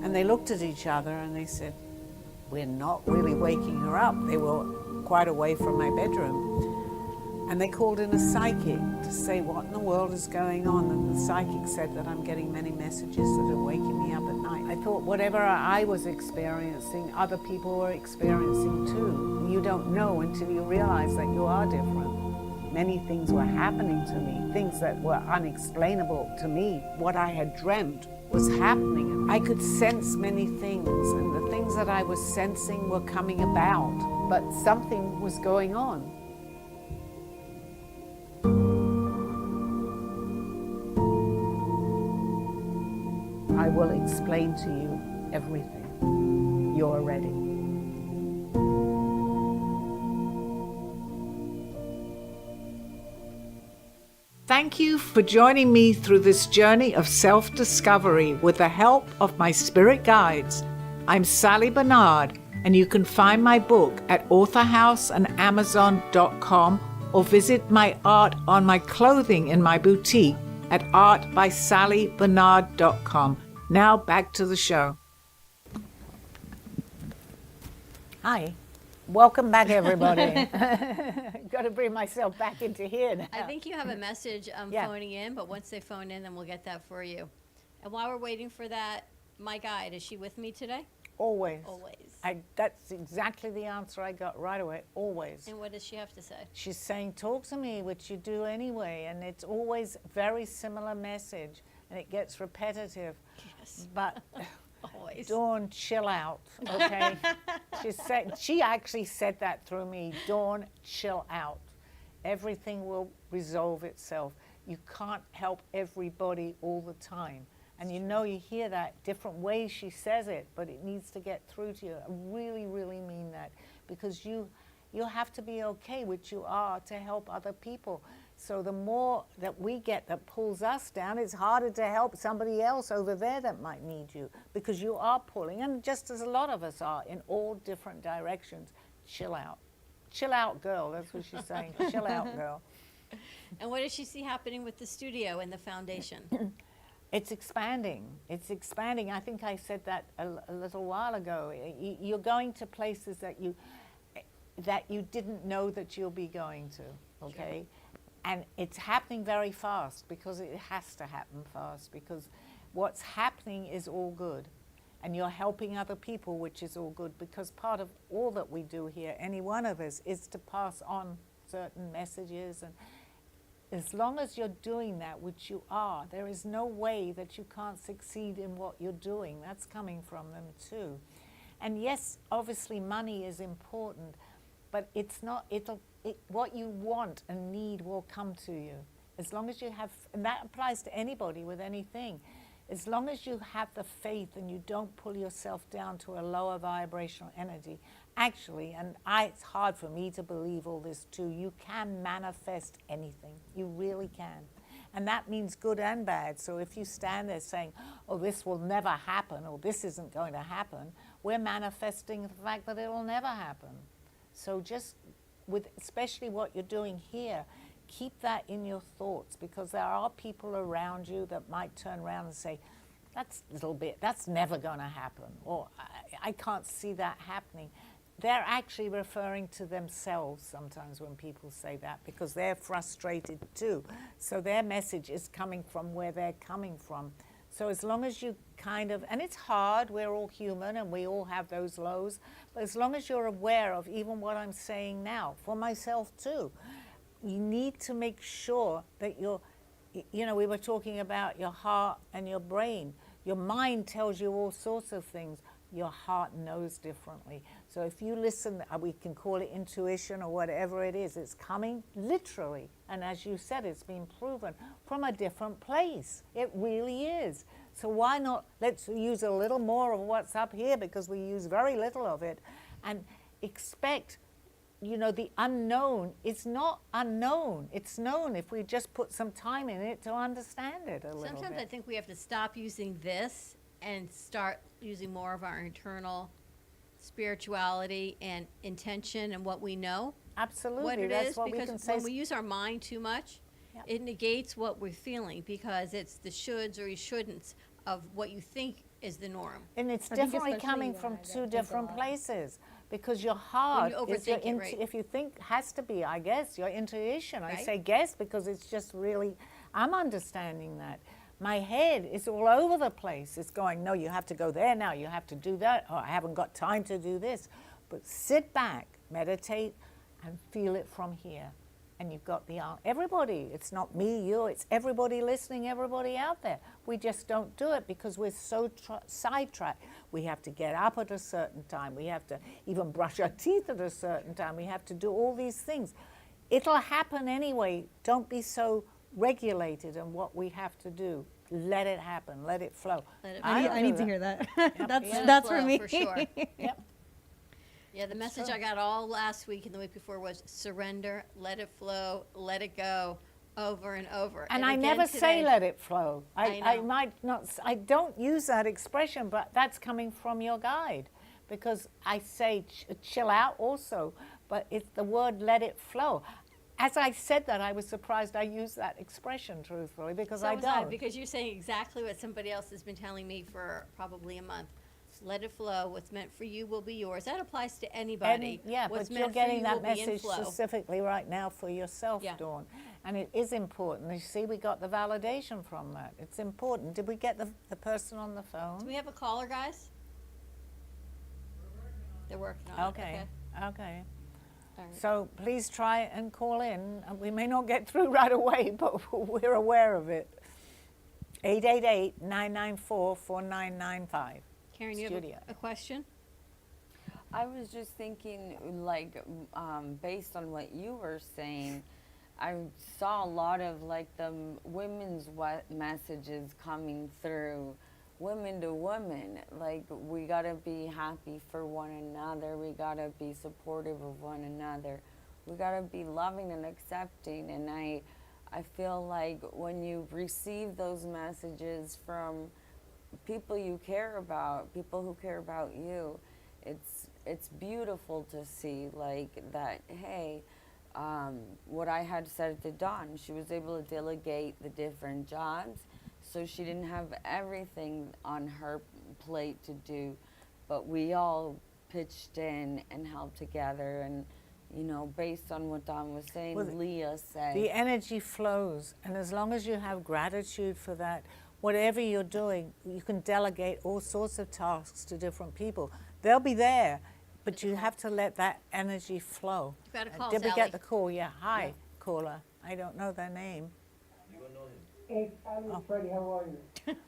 S2: And they looked at each other and they said, we're not really waking her up. They were quite away from my bedroom. And they called in a psychic to say what in the world is going on. And the psychic said that I'm getting many messages that are waking me up at night. I thought whatever I was experiencing, other people were experiencing too. You don't know until you realize that you are different. Many things were happening to me, things that were unexplainable to me. What I had dreamt was happening. I could sense many things, and the things that I was sensing were coming about, but something was going on. explain to you everything. You're ready. Thank you for joining me through this journey of self-discovery with the help of my spirit guides. I'm Sally Barnard, and you can find my book at authorhouseandamazon.com or visit my art on my clothing in my boutique at artbysallybernard.com. Now back to the show. Hi. Welcome back, everybody. Got to bring myself back into here now.
S4: I think you have a message phoning in, but once they phone in, then we'll get that for you. And while we're waiting for that, my guide, is she with me today?
S2: Always.
S4: Always.
S2: That's exactly the answer I got right away. Always.
S4: And what does she have to say?
S2: She's saying, talk to me, which you do anyway. And it's always very similar message. And it gets repetitive.
S4: Yes.
S2: But
S4: Always.
S2: Dawn, chill out, okay? She actually said that through me. Dawn, chill out. Everything will resolve itself. You can't help everybody all the time. And you know, you hear that different ways she says it, but it needs to get through to you. I really, really mean that, because you have to be okay, which you are, to help other people. So the more that we get that pulls us down, it's harder to help somebody else over there that might need you, because you are pulling, and just as a lot of us are, in all different directions. Chill out. Chill out, girl. That's what she's saying. Chill out, girl.
S4: And what does she see happening with the studio and the foundation?
S2: It's expanding. It's expanding. I think I said that a little while ago. You're going to places that you didn't know that you'll be going to, okay? Sure. And it's happening very fast, because it has to happen fast, because what's happening is all good. And you're helping other people, which is all good, because part of all that we do here, any one of us, is to pass on certain messages. And as long as you're doing that, which you are, there is no way that you can't succeed in what you're doing. That's coming from them too. And yes, obviously money is important, but it's not, what you want and need will come to you. As long as you have, and that applies to anybody with anything, as long as you have the faith and you don't pull yourself down to a lower vibrational energy, actually, and it's hard for me to believe all this too, you can manifest anything. You really can. And that means good and bad. So if you stand there saying, oh, this will never happen, or this isn't going to happen, we're manifesting the fact that it will never happen. So just with especially what you're doing here, keep that in your thoughts, because there are people around you that might turn around and say, that's never going to happen, or I can't see that happening. They're actually referring to themselves sometimes when people say that, because they're frustrated too. So their message is coming from where they're coming from. So as long as you and it's hard, we're all human and we all have those lows, but as long as you're aware of even what I'm saying now, for myself too, you need to make sure that we were talking about your heart and your brain. Your mind tells you all sorts of things. Your heart knows differently. So if you listen, we can call it intuition or whatever it is, it's coming literally. And as you said, it's been proven from a different place. It really is. So why not, let's use a little more of what's up here, because we use very little of it, and expect, the unknown is not unknown. It's known if we just put some time in it to understand it a little bit.
S4: Sometimes I think we have to stop using this and start using more of our internal spirituality and intention and what we know.
S2: Absolutely.
S4: What it
S2: That's
S4: is,
S2: what
S4: because
S2: we can say.
S4: when we use our mind too much,
S2: Yep.
S4: it negates what we're feeling, because it's the shoulds or you shouldn'ts of what you think is the norm.
S2: And it's
S3: I think
S2: definitely
S3: especially,
S2: coming from
S3: that
S2: two
S3: can go
S2: different
S3: on.
S2: places, because your heart
S4: When you
S2: is your
S4: overthink it, right.
S2: if you think has to be, I guess, your intuition. I
S4: Right.
S2: say guess because it's just really, I'm understanding that. My head is all over the place. It's going, no, you have to go there now, you have to do that, or I haven't got time to do this. But sit back, meditate, and feel it from here. And you've got everybody, it's not me, you, it's everybody listening, everybody out there. We just don't do it because we're so sidetracked. We have to get up at a certain time. We have to even brush our teeth at a certain time. We have to do all these things. It'll happen anyway. Don't be so regulated in what we have to do. let it happen, let it flow.
S4: Let it
S3: I
S2: don't
S3: need
S2: do
S3: to hear that. that's
S2: yeah.
S3: that's for
S4: Flow,
S3: me.
S4: for sure.
S2: Yep.
S4: Yeah, the message I got all last week and the week before was surrender, let it flow, let it go, over and over.
S2: And I
S4: again
S2: never say
S4: today-
S2: let it flow.
S4: I
S2: I
S4: know.
S2: might not, I don't use that expression, but that's coming from your guide. Because I say chill out also, but it's the word let it flow. As I said that, I was surprised I used that expression truthfully, because
S4: So
S2: I
S4: was
S2: don't.
S4: because you're saying exactly what somebody else has been telling me for probably a month. Let it flow. What's meant for you will be yours. That applies to anybody.
S2: Yeah,
S4: What's
S2: but you're
S4: meant
S2: getting
S4: for you
S2: that
S4: will be in
S2: message
S4: flow.
S2: specifically right now for yourself,
S4: Yeah.
S2: Dawn. And it is important. You see, we got the validation from that. It's important. Did we get the person on the
S4: Do
S2: phone?
S4: we have a caller, guys? They're working on
S2: Okay.
S4: it.
S2: Okay.
S4: All right.
S2: So please try and call in. We may not get through right away, but we're aware of it. 888-994-4995.
S4: Karen, you
S2: Studio.
S4: have a question?
S5: I was just thinking, like, based on what you were saying, I saw a lot of like the women's messages coming through, women to women. Like, we gotta be happy for one another. We gotta be supportive of one another. We gotta be loving and accepting. And I feel like when you receive those messages from people you care about, people who care about you, it's beautiful to see, like, that, hey, what I had said to Dawn, she was able to delegate the different jobs, so she didn't have everything on her plate to do, but we all pitched in and helped together. And you know, based on what Dawn was saying,
S2: Well,
S5: Leah said,
S2: The energy flows, and as long as you have gratitude for that, whatever you're doing, you can delegate all sorts of tasks to different people. They'll be there, but you have to let that energy flow.
S4: You've got a call,
S2: Did we
S4: Sally.
S2: get the call? Yeah. Hi, caller. I don't know their name.
S7: Hey, Sally, Freddie, how are you?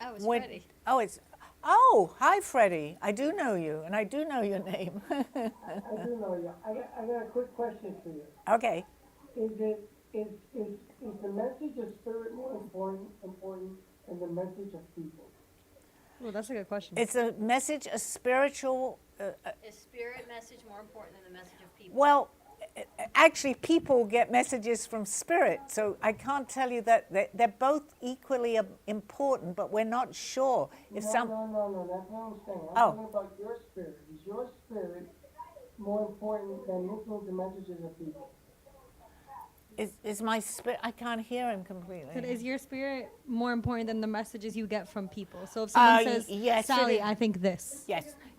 S4: Oh, it's
S2: What-
S4: Freddie.
S2: Oh, hi, Freddie. I do know you, and I do know your name.
S7: I do know you. I got a quick question for you.
S2: Okay.
S7: Is the message of spirit more important than the message of people?
S3: Well, that's a good question.
S2: It's a message, a spiritual.
S4: Is spirit message more important than the message of people?
S2: Well, actually, people get messages from spirit, so I can't tell you that they're both equally important, but we're not sure if
S7: No,
S2: some.
S7: no, that's what I'm saying. I'm
S2: Oh.
S7: talking about your spirit. Is your spirit more important than listening to messages of people?
S2: Is my spirit? I can't hear him completely.
S3: But is your spirit more important than the messages you get from people? So if someone says,
S2: yes, it
S3: Sally,
S2: is.
S3: I think this.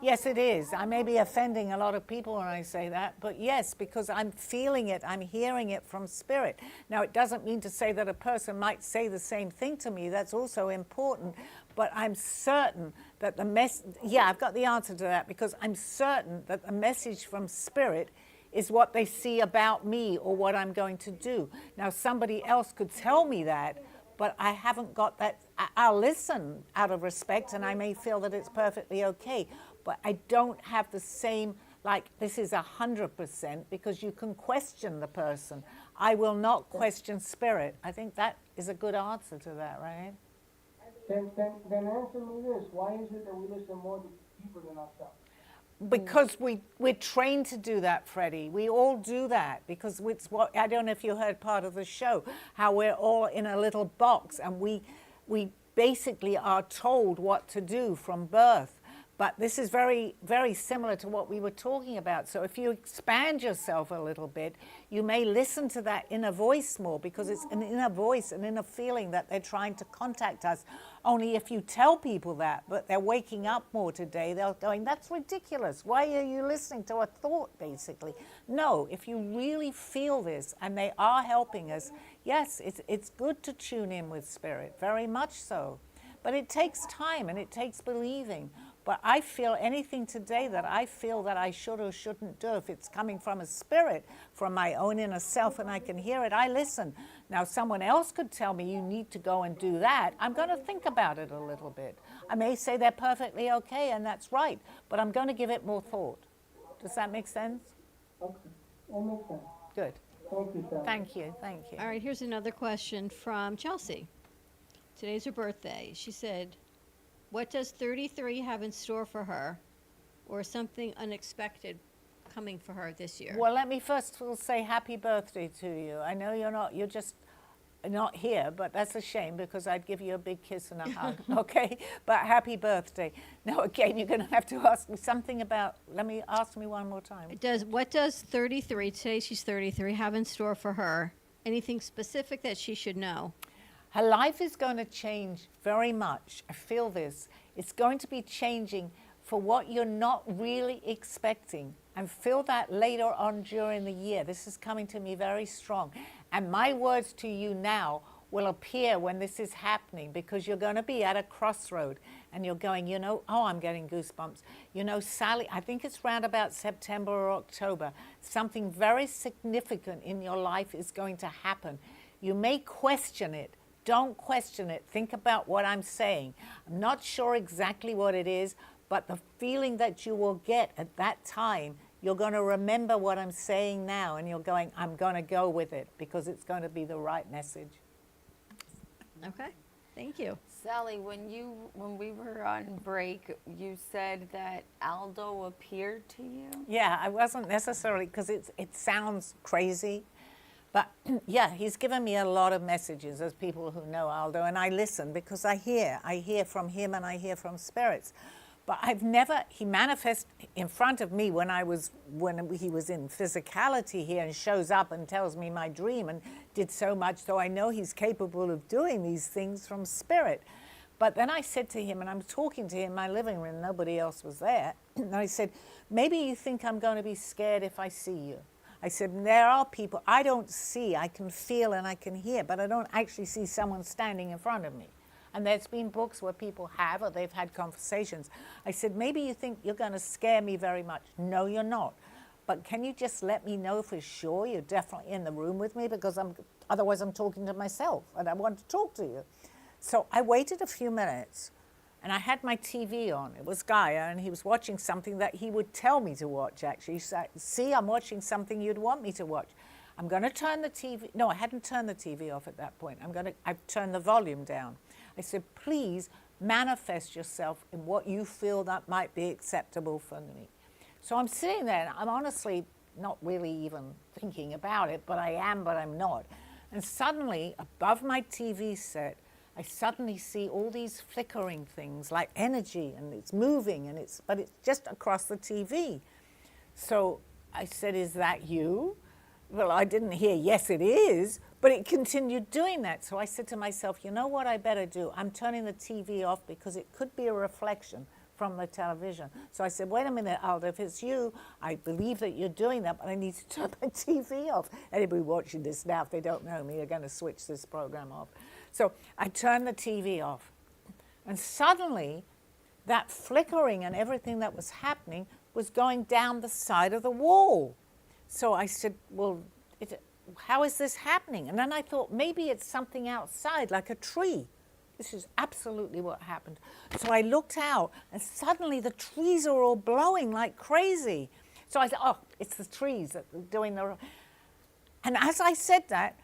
S2: Yes, it is. I may be offending a lot of people when I say that, but yes, because I'm feeling it, I'm hearing it from spirit. Now, it doesn't mean to say that a person might say the same thing to me. That's also important, but I'm certain that I've got the answer to that, because I'm certain that the message from spirit is what they see about me or what I'm going to do. Now, somebody else could tell me that, but I haven't got that. I'll listen out of respect, and I may feel that it's perfectly okay, but I don't have the same, like, this is 100%, because you can question the person. I will not question spirit. I think that is a good answer to that, right?
S7: Then answer me this. Why is it that we listen more to people than ourselves?
S2: Because we're trained to do that, Freddie. We all do that, because it's what, I don't know if you heard part of the show, how we're all in a little box, and we basically are told what to do from birth. But this is very, very similar to what we were talking about. So if you expand yourself a little bit, you may listen to that inner voice more, because it's an inner voice, an inner feeling that they're trying to contact us. Only if you tell people that, but they're waking up more today, they're going, that's ridiculous. Why are you listening to a thought, basically? No, if you really feel this, and they are helping us, yes, it's good to tune in with spirit, very much so. But it takes time, and it takes believing. But I feel anything today that I feel that I should or shouldn't do, if it's coming from a spirit, from my own inner self, and I can hear it, I listen. Now, someone else could tell me you need to go and do that. I'm going to think about it a little bit. I may say they're perfectly okay, and that's right, but I'm going to give it more thought. Does that make sense?
S7: Okay, that makes sense.
S2: Good.
S7: Thank you, Sally.
S2: Thank you. Thank you.
S4: All right, here's another question from Chelsea. Today's her birthday. She said, what does 33 have in store for her, or something unexpected coming for her this year?
S2: Well, let me first of all say happy birthday to you. I know you're just not here, but that's a shame because I'd give you a big kiss and a hug, okay? But happy birthday. Now, again, you're going to have to ask me something about, ask me one more time.
S4: What does 33, today she's 33, have in store for her? Anything specific that she should know?
S2: Her life is going to change very much. I feel this. It's going to be changing for what you're not really expecting. And feel that later on during the year. This is coming to me very strong. And my words to you now will appear when this is happening, because you're going to be at a crossroad and you're going, I'm getting goosebumps. Sally, I think it's round about September or October. Something very significant in your life is going to happen. You may question it. Don't question it. Think about what I'm saying. I'm not sure exactly what it is, but the feeling that you will get at that time, you're going to remember what I'm saying now, and you're going, I'm going to go with it because it's going to be the right message.
S4: Okay, thank you.
S5: Sally, when we were on break, you said that Aldo appeared to you?
S2: Yeah, I wasn't necessarily, because it sounds crazy, but yeah, he's given me a lot of messages as people who know Aldo, and I listen because I hear from him and I hear from spirits. But he manifests in front of me when he was in physicality here, and shows up and tells me my dream and did so much, so I know he's capable of doing these things from spirit. But then I said to him, and I'm talking to him in my living room, nobody else was there, and I said, maybe you think I'm going to be scared if I see you. I said, there are people I don't see, I can feel and I can hear, but I don't actually see someone standing in front of me. And there's been books where people have, or they've had conversations. I said, maybe you think you're going to scare me very much. No, you're not. But can you just let me know for sure you're definitely in the room with me? Because otherwise I'm talking to myself and I want to talk to you. So I waited a few minutes and I had my TV on. It was Gaia, and he was watching something that he would tell me to watch, actually. He said, see, I'm watching something you'd want me to watch. I'm going to turn the TV. No, I hadn't turned the TV off at that point. I've turned the volume down. I said, please manifest yourself in what you feel that might be acceptable for me. So I'm sitting there, and I'm honestly not really even thinking about it, but I am, but I'm not. And suddenly, above my TV set, I suddenly see all these flickering things like energy, and it's moving, but it's just across the TV. So I said, is that you? Well, I didn't hear, yes, it is, but it continued doing that. So I said to myself, you know what I better do? I'm turning the TV off because it could be a reflection from the television. So I said, wait a minute, Aldo, if it's you, I believe that you're doing that, but I need to turn my TV off. Anybody watching this now, if they don't know me, are going to switch this program off. So I turned the TV off. And suddenly, that flickering and everything that was happening was going down the side of the wall. So I said, well, how is this happening? And then I thought, maybe it's something outside, like a tree. This is absolutely what happened. So I looked out, and suddenly the trees are all blowing like crazy. So I said, oh, it's the trees that are doing the... And as I said that,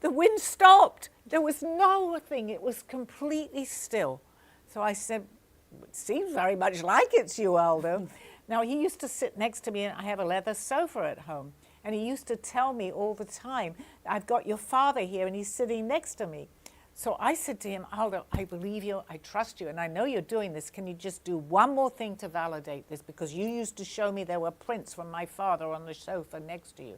S2: the wind stopped. There was nothing. It was completely still. So I said, it seems very much like it's you, Aldo. Now, he used to sit next to me, and I have a leather sofa at home. And he used to tell me all the time, I've got your father here, and he's sitting next to me. So I said to him, Aldo, I believe you, I trust you, and I know you're doing this. Can you just do one more thing to validate this? Because you used to show me there were prints from my father on the sofa next to you.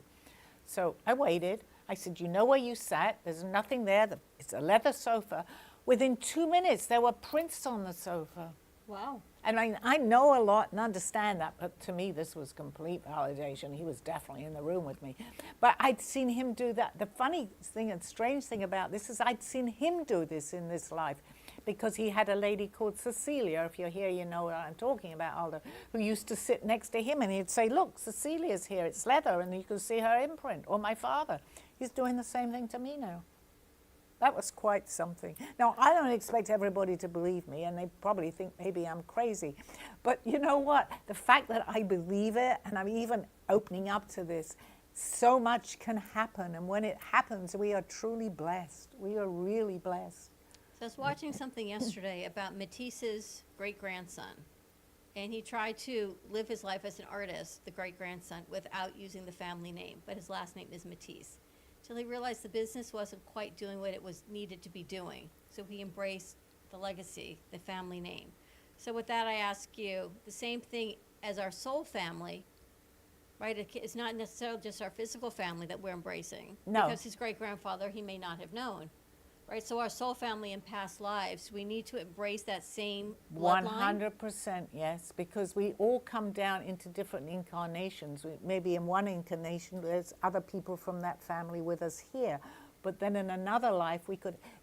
S2: So I waited. I said, you know where you sat? There's nothing there. It's a leather sofa. Within 2 minutes, there were prints on the sofa.
S4: Wow.
S2: And I know a lot and understand that, but to me, this was complete validation. He was definitely in the room with me. But I'd seen him do that. The funny thing and strange thing about this is I'd seen him do this in this life, because he had a lady called Cecilia, if you're here, you know what I'm talking about, Aldo, who used to sit next to him, and he'd say, look, Cecilia's here, it's leather, and you can see her imprint, or my father. He's doing the same thing to me now. That was quite something. Now, I don't expect everybody to believe me, and they probably think maybe I'm crazy. But you know what? The fact that I believe it, and I'm even opening up to this, so much can happen. And when it happens, we are truly blessed. We are really blessed.
S4: So I was watching something yesterday about Matisse's great-grandson. And he tried to live his life as an artist, the great-grandson, without using the family name. But his last name is Matisse. Till he realized the business wasn't quite doing what it was needed to be doing. So he embraced the legacy, the family name. So with that, I ask you, the same thing as our soul family, right? It's not necessarily just our physical family that we're embracing.
S2: No.
S4: Because his great-grandfather, he may not have known. Right, so our soul family in past lives, we need to embrace that same bloodline.
S2: 100%, yes, because we all come down into different incarnations. Maybe in one incarnation, there's other people from that family with us here. But then in another life,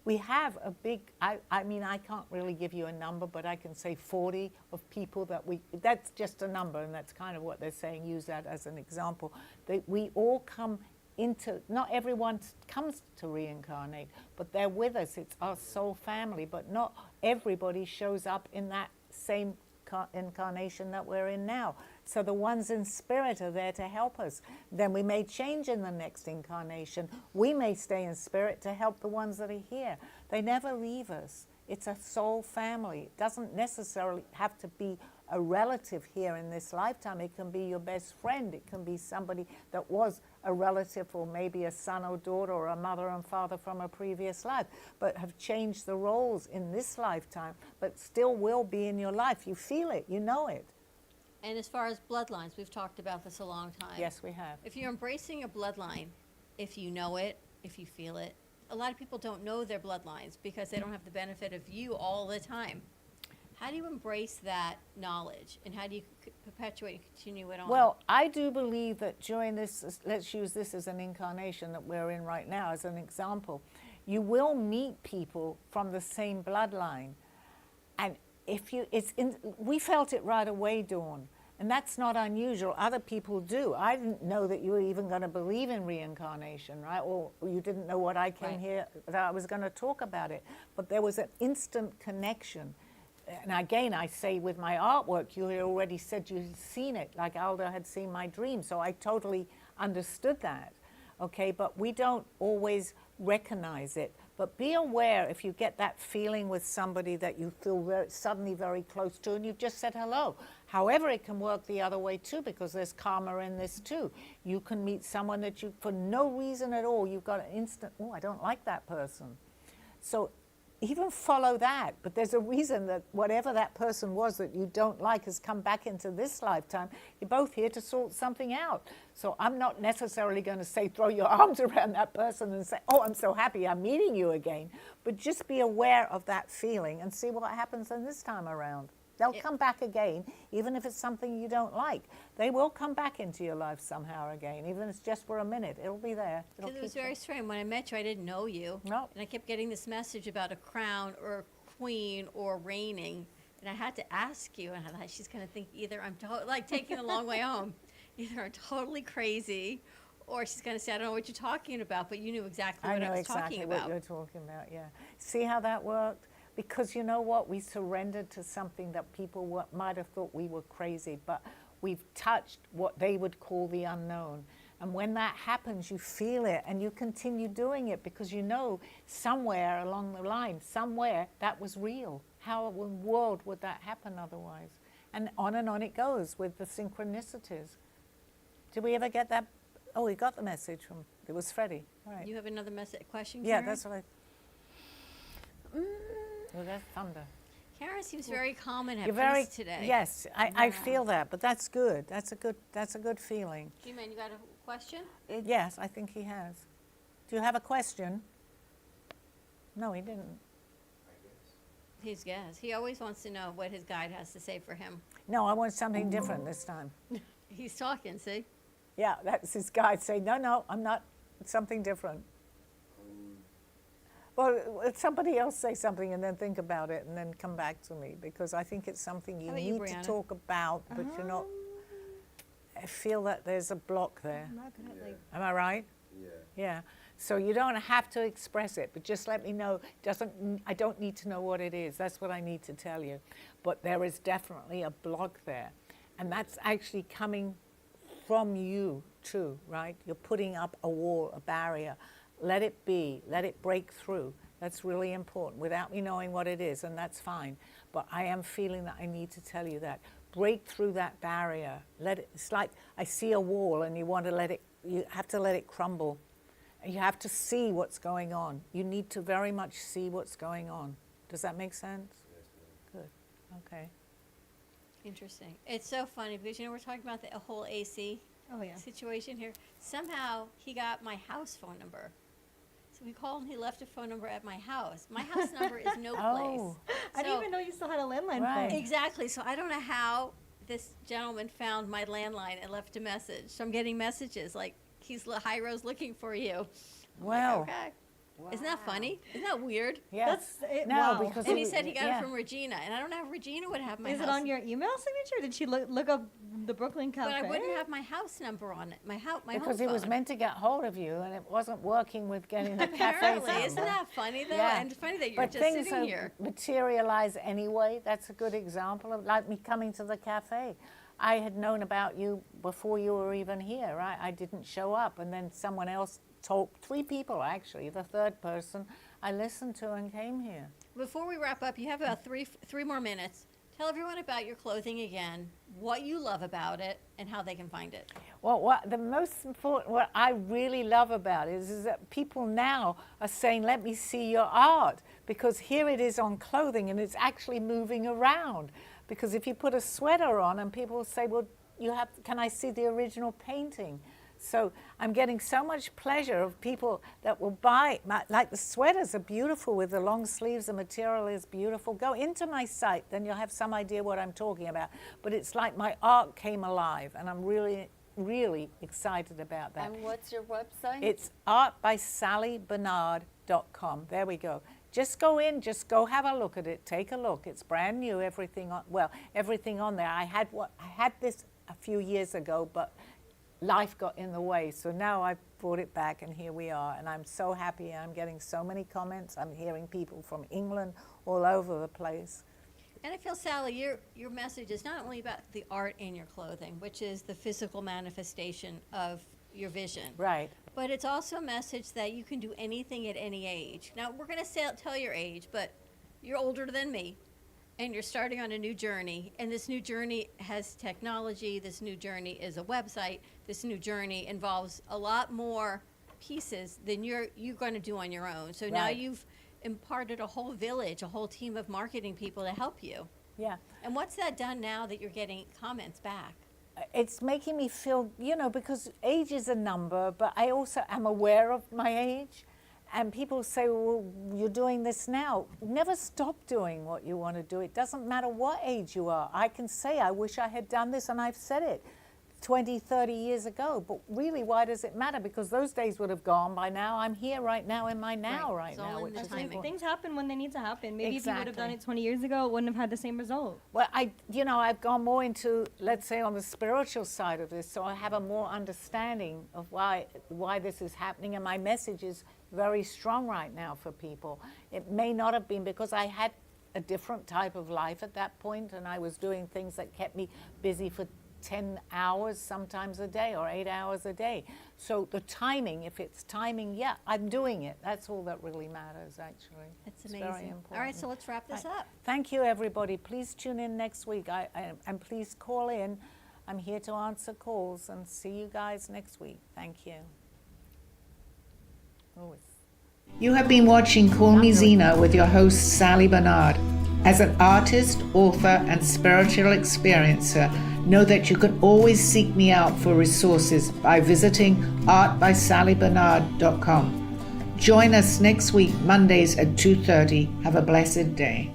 S2: we have a big, I mean, I can't really give you a number, but I can say 40 of people that's just a number, and that's kind of what they're saying, use that as an example. We all come not everyone comes to reincarnate, but they're with us. It's our soul family, but not everybody shows up in that same incarnation that we're in now. So the ones in spirit are there to help us. Then we may change in the next incarnation. We may stay in spirit to help the ones that are here. They never leave us. It's a soul family. It doesn't necessarily have to be a relative here in this lifetime. It can be your best friend. It can be somebody that was a relative, or maybe a son or daughter or a mother and father from a previous life, but have changed the roles in this lifetime, but still will be in your life. You feel it, you know it.
S4: And as far as bloodlines, we've talked about this a long time.
S2: Yes, we have.
S4: If you're embracing a bloodline, if you know it, if you feel it, a lot of people don't know their bloodlines because they don't have the benefit of you all the time. How do you embrace that knowledge, and how do you perpetuate and continue it on?
S2: Well, I do believe that during this, let's use this as an incarnation that we're in right now as an example, you will meet people from the same bloodline. And we felt it right away, Dawn. And that's not unusual. Other people do. I didn't know that you were even going to believe in reincarnation, right? Or you didn't know what I came here, that I was going to talk about it. But there was an instant connection. And again, I say with my artwork, you had already said you had seen it, like Alda had seen my dream. So I totally understood that, okay? But we don't always recognize it. But be aware if you get that feeling with somebody that you feel suddenly very close to, and you've just said hello. However, it can work the other way too, because there's karma in this too. You can meet someone that you, for no reason at all, you've got an instant, oh, I don't like that person. So even follow that, but there's a reason that whatever that person was that you don't like has come back into this lifetime. You're both here to sort something out. So I'm not necessarily going to say throw your arms around that person and say, oh, I'm so happy I'm meeting you again. But just be aware of that feeling and see what happens in this time around. They'll come back again, even if it's something you don't like. They will come back into your life somehow again, even if it's just for a minute. It'll be there.
S4: Because it was very strange. When I met you, I didn't know you.
S2: No.
S4: And I kept getting this message about a crown or a queen or reigning. And I had to ask you, and I thought she's going to think either I'm like taking a long way home. Either I'm totally crazy, or she's going to say, I don't know what you're talking about, but you knew exactly what I was talking about.
S2: I know exactly what you're talking about, yeah. See how that worked? Because you know what? We surrendered to something that people might have thought we were crazy, but we've touched what they would call the unknown. And when that happens, you feel it, and you continue doing it because you know somewhere along the line, somewhere that was real. How in the world would that happen otherwise? And on it goes with the synchronicities. Did we ever get that? Oh, we got the message from, it was Freddie. All right.
S4: You have another question,
S2: Yeah,
S4: Karen?
S2: that's what I... Oh, that's thunder.
S4: Karen seems very calm and at
S2: You're very
S4: peace today.
S2: Yes, I feel that, but that's good. That's a good feeling.
S4: G-Man, you got a question?
S2: Yes, I think he has. Do you have a question? No, he didn't.
S4: His guess. He always wants to know what his guide has to say for him.
S2: No, I want something different this time.
S4: He's talking, see?
S2: Yeah, that's his guide saying, no, I'm not, it's something different. Well, somebody else say something and then think about it and then come back to me, because I think it's something you
S4: How about you,
S2: need to
S4: Brianna?
S2: talk about, but you're not, I feel that there's a block there. Am I right?
S8: Yeah.
S2: Yeah. So you don't have to express it, but just let me know. I don't need to know what it is. That's what I need to tell you. But there is definitely a block there. And that's actually coming from you too, right? You're putting up a wall, a barrier. Let it be, let it break through. That's really important without me knowing what it is, and that's fine. But I am feeling that I need to tell you that. Break through that barrier. It's like I see a wall and you have to let it crumble. You have to see what's going on. You need to very much see what's going on. Does that make sense? Yes, ma'am. Good. Okay.
S4: Interesting. It's so funny because, we're talking about the whole AC situation here. Somehow he got my house phone number. So we called and he left a phone number at my house. My house number is no place.
S3: I didn't even know you still had a landline phone.
S4: Exactly. So I don't know how this gentleman found my landline and left a message. So I'm getting messages like, Hyro's looking for you.
S2: Wow.
S4: Like, okay. Wow. Isn't that funny? Isn't that weird?
S2: Yes.
S4: Because he said he got it from Regina, and I don't know if Regina would have my house.
S3: Is it on your email signature? Did she look up the Brooklyn Cafe?
S4: But I wouldn't have my house number on it. My
S2: because
S4: home
S2: he was
S4: phone.
S2: meant to get hold of you, and it wasn't working with getting the cafe
S4: Apparently,
S2: number.
S4: isn't that funny though?
S2: Yeah.
S4: And funny that you're
S2: But
S4: just
S2: things
S4: sitting here.
S2: materialize anyway. That's a good example of like me coming to the cafe. I had known about you before you were even here, right? I didn't show up, and then someone else told, 3 people actually, the third person I listened to and came here.
S4: Before we wrap up, you have about three more minutes. Tell everyone about your clothing again, what you love about it, and how they can find it.
S2: Well, what I really love about it is that people now are saying, let me see your art, because here it is on clothing and it's actually moving around. Because if you put a sweater on and people say, well, can I see the original painting? So I'm getting so much pleasure of people that will buy, like the sweaters are beautiful with the long sleeves, the material is beautiful. Go into my site, then you'll have some idea what I'm talking about. But it's like my art came alive, and I'm really, really excited about that.
S5: And what's your website?
S2: It's artbysallybarnard.com. There we go. Just go in, just go have a look at it, take a look. It's brand new, everything on there. I had this a few years ago, but life got in the way. So now I've brought it back, and here we are. And I'm so happy. I'm getting so many comments. I'm hearing people from England all over the place.
S4: And I feel, Sally, your message is not only about the art in your clothing, which is the physical manifestation of your vision.
S2: Right.
S4: But it's also a message that you can do anything at any age. Now, we're going to tell your age, but you're older than me, and you're starting on a new journey. And this new journey has technology. This new journey is a website. This new journey involves a lot more pieces than you're going to do on your own. So now you've imparted a whole village, a whole team of marketing people to help you.
S2: Yeah.
S4: And what's that done now that you're getting comments back?
S2: It's making me feel, because age is a number, but I also am aware of my age. And people say, well, you're doing this now. Never stop doing what you want to do. It doesn't matter what age you are. I can say, I wish I had done this, and I've said it 20, 30 years ago. But really, why does it matter? Because those days would have gone by now. I'm here right now in my now right now.
S4: Which is timing.
S3: Things happen when they need to happen. Maybe if you would have done
S2: Exactly.
S3: it 20 years ago, it wouldn't have had the same result.
S2: Well, I've gone more into, let's say, on the spiritual side of this, so I have a more understanding of why this is happening, and my message is very strong right now for people. It may not have been because I had a different type of life at that point, and I was doing things that kept me busy for 10 hours sometimes a day or 8 hours a day. So the timing, if it's timing, yeah, I'm doing it. That's all that really matters, actually.
S4: That's
S2: It's
S4: amazing.
S2: very important.
S4: All right, so let's wrap this up.
S2: Thank you, everybody. Please tune in next week, and please call in. I'm here to answer calls, and see you guys next week. Thank you. You have been watching Call Me Zena with your host, Sally Barnard. As an artist, author, and spiritual experiencer, know that you can always seek me out for resources by visiting artbysallybarnard.com. Join us next week, Mondays at 2:30. Have a blessed day.